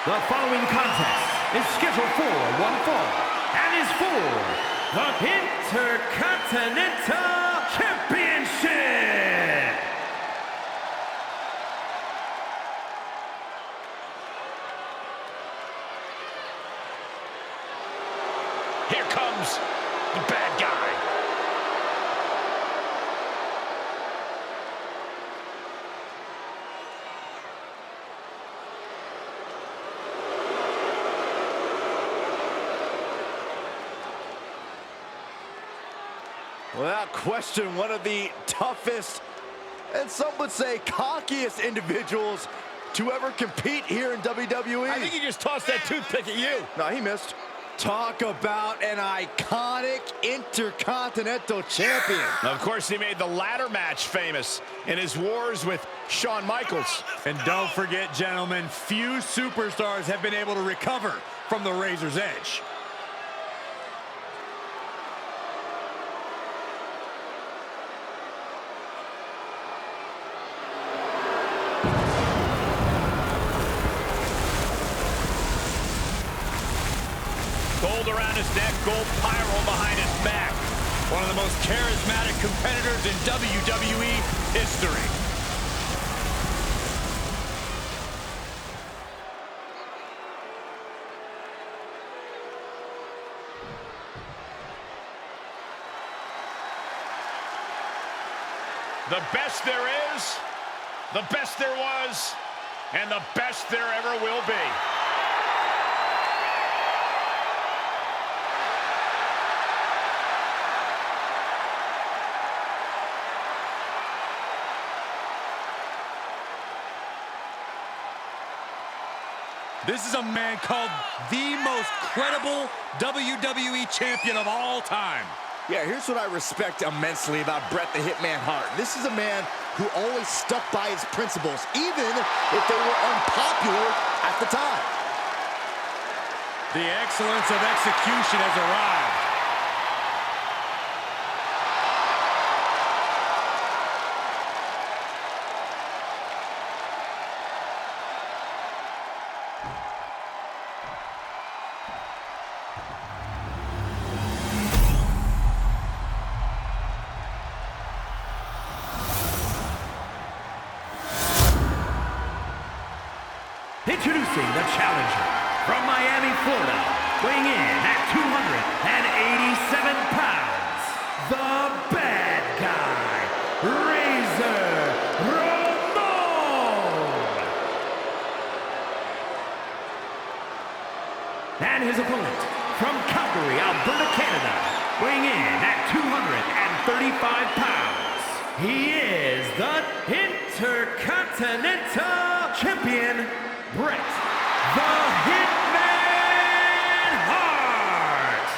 The following contest is scheduled for one fall and is for the Intercontinental Championship. Here comes the bad guy. Without question, one of the toughest, and some would say cockiest individuals to ever compete here in WWE. I think he just tossed that toothpick at you. No, he missed. Talk about an iconic Intercontinental Champion. Of course, he made the ladder match famous in his wars with Shawn Michaels. And don't forget, gentlemen, few superstars have been able to recover from the razor's edge. Gold around his neck, gold pyro behind his back. One of the most charismatic competitors in WWE history. The best there is, the best there was, and the best there ever will be. This is a man called the most credible WWE champion of all time. Yeah, here's what I respect immensely about Bret the Hitman Hart. This is a man who always stuck by his principles, even if they were unpopular at the time. The excellence of execution has arrived. Introducing the challenger from Miami, Florida, weighing in at 287 pounds, the bad guy, Razor Ramon. And his opponent from Calgary, Alberta, Canada, weighing in at 235 pounds, he is the Intercontinental Champion, Bret the Hitman Hart.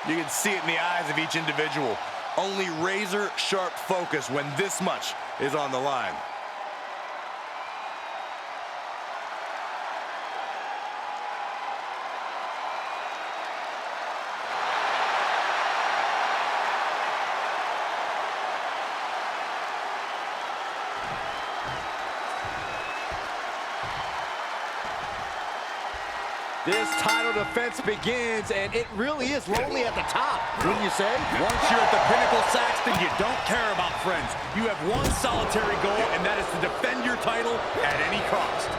You can see it in the eyes of each individual. Only razor-sharp focus when this much is on the line. This title defense begins, and it really is lonely at the top, wouldn't you say? Once you're at the pinnacle, Saxton, you don't care about friends. You have one solitary goal, and that is to defend your title at any cost.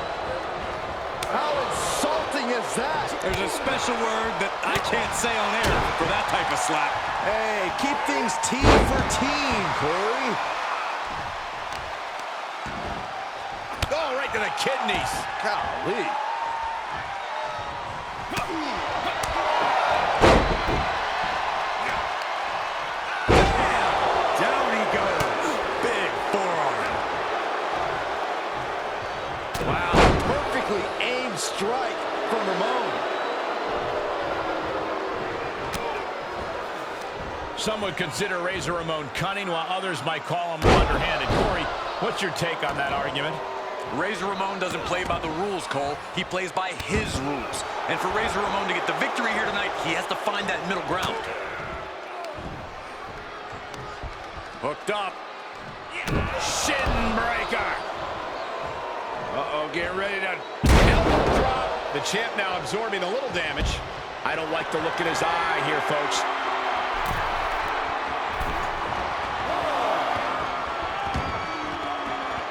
How insulting is that? There's a special word that I can't say on air for that type of slap. Hey, keep things team for team, Corey. Oh, right to the kidneys. Golly. Down he goes. Big forearm. Wow, perfectly aimed strike from Ramon. Some would consider Razor Ramon cunning, while others might call him underhanded. Corey, what's your take on that argument? Razor Ramon doesn't play by the rules, Cole. He plays by his rules. And for Razor Ramon to get the victory here tonight, he has to find that middle ground. Hooked up. Shin breaker. Uh-oh, getting ready to elbow drop. The champ now absorbing a little damage. I don't like the look in his eye here, folks.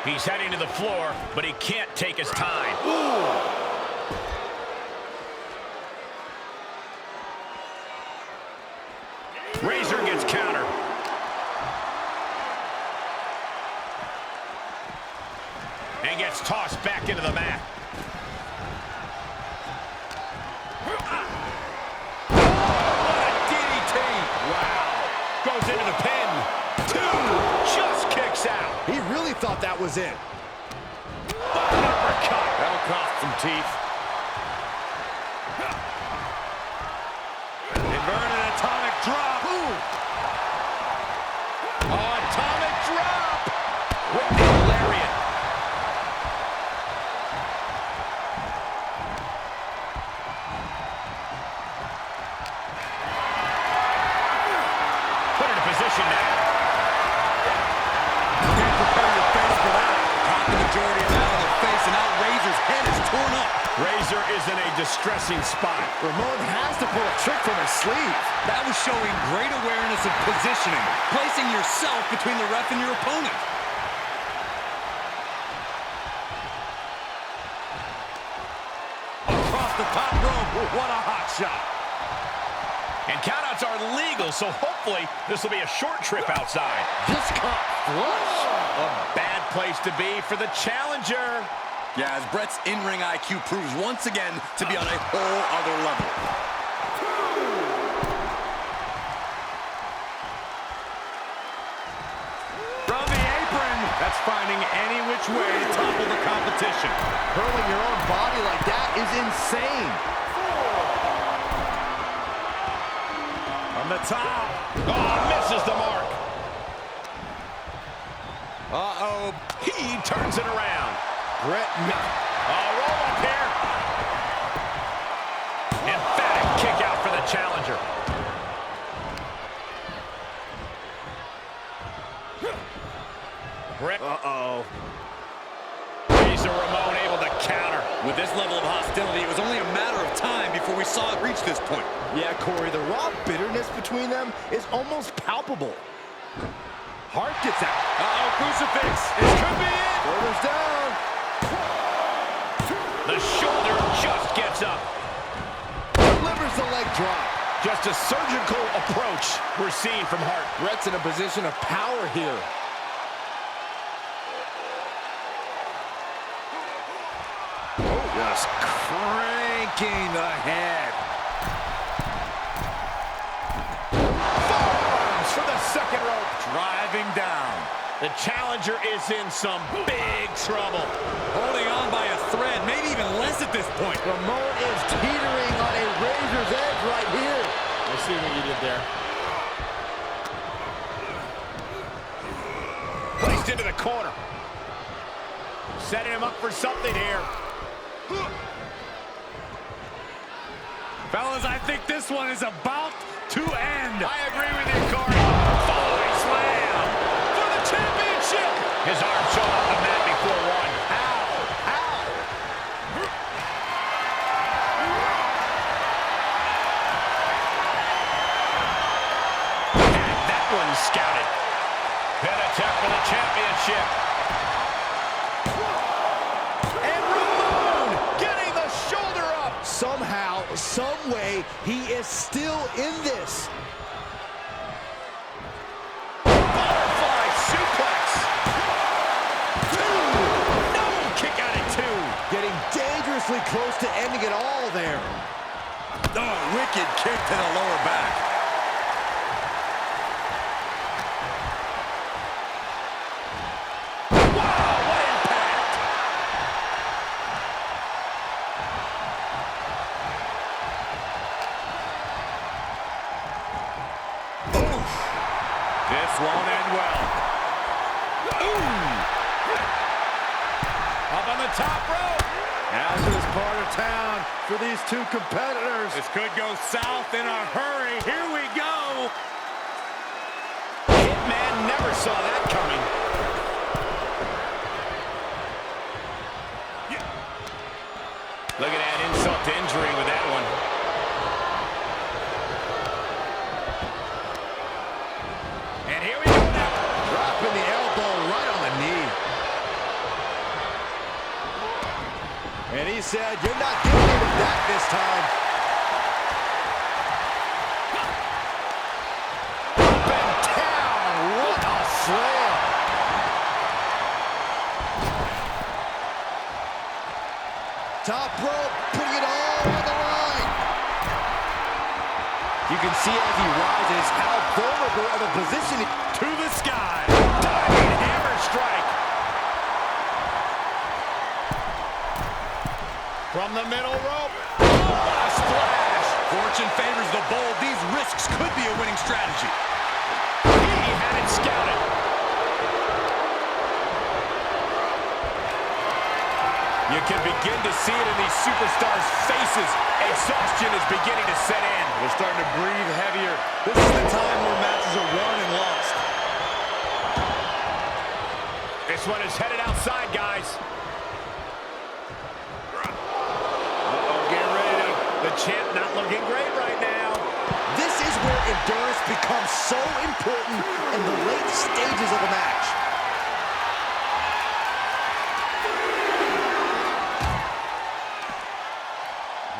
He's heading to the floor, but he can't take his time. Ooh. Razor gets countered. And gets tossed back into the mat. Oh, what a DDT. Wow. Goes into the pin. Two. Just kicks out. He really thought that was it. Uppercut. That'll cost some teeth. Inverted atomic drop. Ooh. Oh, atomic drop. With the lariat. Put it in position now. Can't prepare your face for that. Caught the majority of that on the face, and now Razor's head is torn up. Razor is in a distressing spot. Ramon has to pull a trick from his sleeve. That was showing great awareness of positioning, placing yourself between the ref and your opponent. Across the top rope, what a hot shot. And countouts are legal, so hopefully this will be a short trip outside. Just caught flush. A bad place to be for the challenger. Yeah, as Bret's in-ring IQ proves once again to be on a whole other level. From the apron, that's finding any which way to topple the competition. Hurling your own body like that is insane. From the top. Oh, misses the mark. Uh-oh. He turns it around. Bret. Roll up here. Emphatic kick out for the challenger. Bret. Uh-oh. Razor Ramon able to counter. With this level of hostility, it was only a matter of time before we saw it reach this point. Yeah, Corey, the raw bitterness between them is almost palpable. Hart gets out. Uh-oh, crucifix. This could be it. Shoulders down. The shoulder just gets up. Delivers the leg drop. Just a surgical approach we're seeing from Hart. Bret's in a position of power here. Just cranking the head. Forearms for the second rope. Driving down. The challenger is in some big trouble. Holding on by a thread, maybe even less at this point. Ramon is teetering on a razor's edge right here. I see what you did there. Placed into the corner. Setting him up for something here. Fellas, I think this one is about to end. I agree with you, Corey. Following slam for the championship. His arm showed off the mat before one. And that one's scouted. Pin attempt for the championship. Somehow, some way, he is still in this. Butterfly suplex. No kick out at two. Getting dangerously close to ending it all there. Oh, wicked kick to the lower back. This won't end well. Up on the top rope. Now to this part of town for these two competitors. This could go south in a hurry. Here we go. Hitman never saw that coming. Look at that insult to injury with that one. And here we go now. Dropping the elbow right on the knee. And he said, you're not getting me with that this time. Up and down. What a slam. Top rope, putting it all on the line. You can see as he rises how vulnerable of a position To the sky. Diving hammer strike. From the middle rope. Oh, what a splash. Fortune favors the bold. These risks could be a winning strategy. He had it scouted. You can begin to see it in these superstars' faces. Exhaustion is beginning to set in. They're starting to breathe heavier. This is the time where matches are won and lost. This one is headed outside, guys. Uh-oh, getting ready to... The champ not looking great right now. This is where endurance becomes so important in the late stages of a match.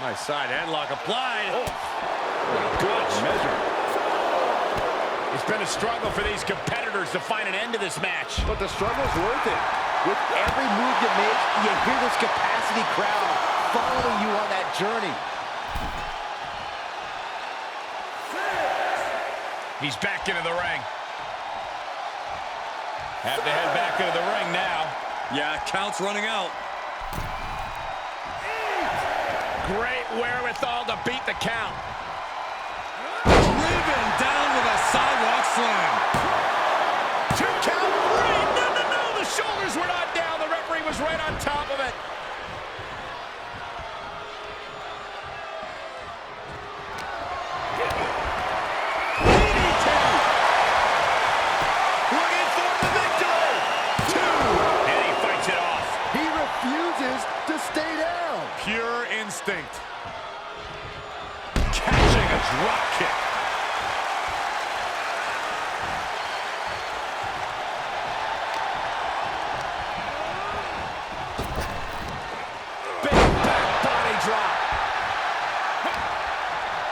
Nice side headlock applied. Oh, what a good measure. It's been a struggle for these competitors to find an end to this match. But the struggle's worth it. With every move you make, you hear this capacity crowd following you on that journey. He's back into the ring. Have to head back into the ring now. Yeah, count's running out. Great wherewithal to beat the count. Driven down with a sidewalk slam. 2 count, 3. No. The shoulders were not down. The referee was right on top of it. DDT. Looking for the victory. 2. And he fights it off. He refuses to stay down. Pure instinct. Catching a drop kick. Big back body drop.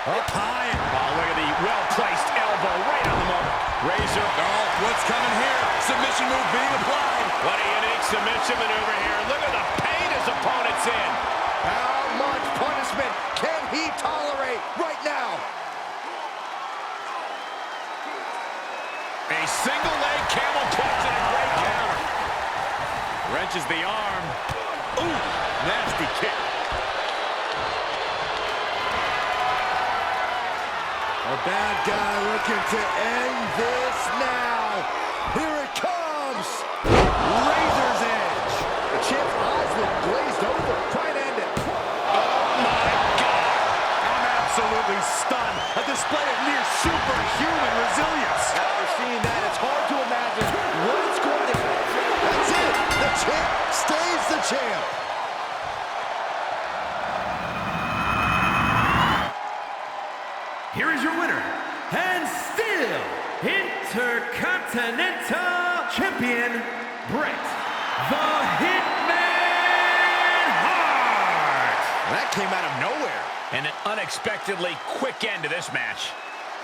Up high. Oh, look at the well-placed elbow right on the moment. Razor. Oh, what's coming here? Submission move being applied. What a unique submission maneuver here. Look at the pain his opponent's in. How much punishment can he tolerate right now? A single leg camel clutch and a great counter. Wrenches the arm. Ooh, nasty kick. A bad guy looking to end this now. Here it comes. Razor's edge. The champ's eyes look glazed over. Try and end it. Oh, my God. I'm absolutely stunned. A display of near superhuman resilience. After seeing that, it's hard to imagine what it's going to be. That's it. The champ stays the champ. Here is your winner, and still Intercontinental Champion, Bret the Hitman Hart. That came out of nowhere. And an unexpectedly quick end to this match.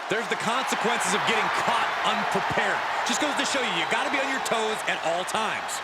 There's the consequences of getting caught unprepared. Just goes to show you, you got to be on your toes at all times.